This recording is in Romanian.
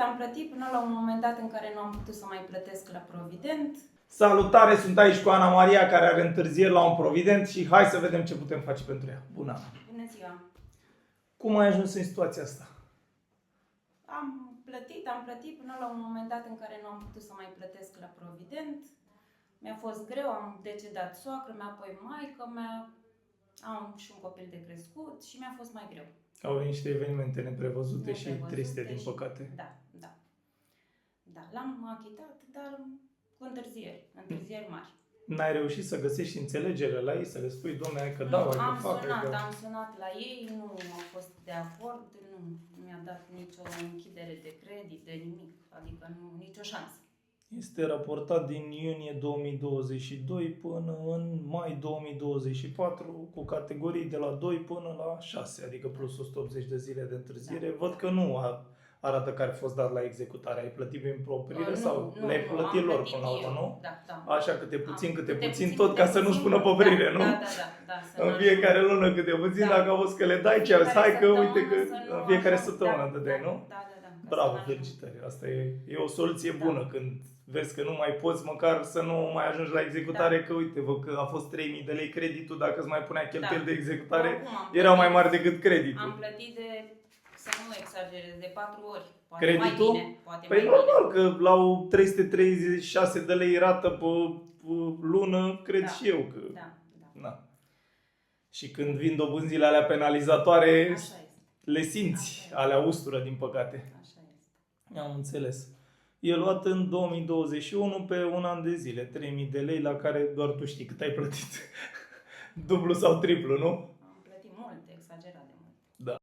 am plătit până la un moment dat în care nu am putut să mai plătesc la Provident. Salutare, sunt aici cu Ana Maria, care are întârzieri la un Provident și hai să vedem ce putem face pentru ea. Bună, Ana! Bună ziua! Cum ai ajuns în situația asta? Am plătit până la un moment dat în care nu am putut să mai plătesc la Provident. Mi-a fost greu, am decedat soacră mea, apoi maică mea, am și un copil de crescut și mi-a fost mai greu. Au venit niște evenimente neprevăzute și triste, din păcate. Da, l-am achitat, dar cu întârzieri mari. N-ai reușit să găsești înțelegere la ei, să le spui, dom'le, că Am sunat la ei, nu au fost de acord, nu mi-a dat nicio închidere de credit, de nimic, adică nicio șansă. Este raportat din iunie 2022 până în mai 2024 cu categorii de la 2 până la 6, adică plus 180 de zile de întârziere. Da. Văd că nu arată că ar fost dat la executare. Ai plătit prin proprire sau le-ai plătit lor până la urmă, nu? Da. Așa, câte puțin, tot ca să nu spună poprire, nu? Da. În fiecare lună câte puțin, dacă auzi că le dai, ce auzi? Hai că uite că în fiecare săptămână dădeai, nu? Da. Bravo, felicitări. Asta e o soluție bună când vezi că nu mai poți, măcar să nu mai ajungi la executare, că uite, văd că a fost 3.000 de lei creditul, dacă îți mai punea cheltuieli de executare, erau mai mari decât creditul. Am plătit să nu exagerez, de 4 ori. Poate creditul? mai bine, poate păi mai normal, bine. că la o 336 de lei rată pe lună, cred și eu că... Da. Și când vin dobânzile alea penalizatoare, le simți, alea ustură, din păcate. Așa este. Am înțeles. E luat în 2021 pe un an de zile, 3.000 de lei, la care doar tu știi cât ai plătit. Dublu sau triplu, nu?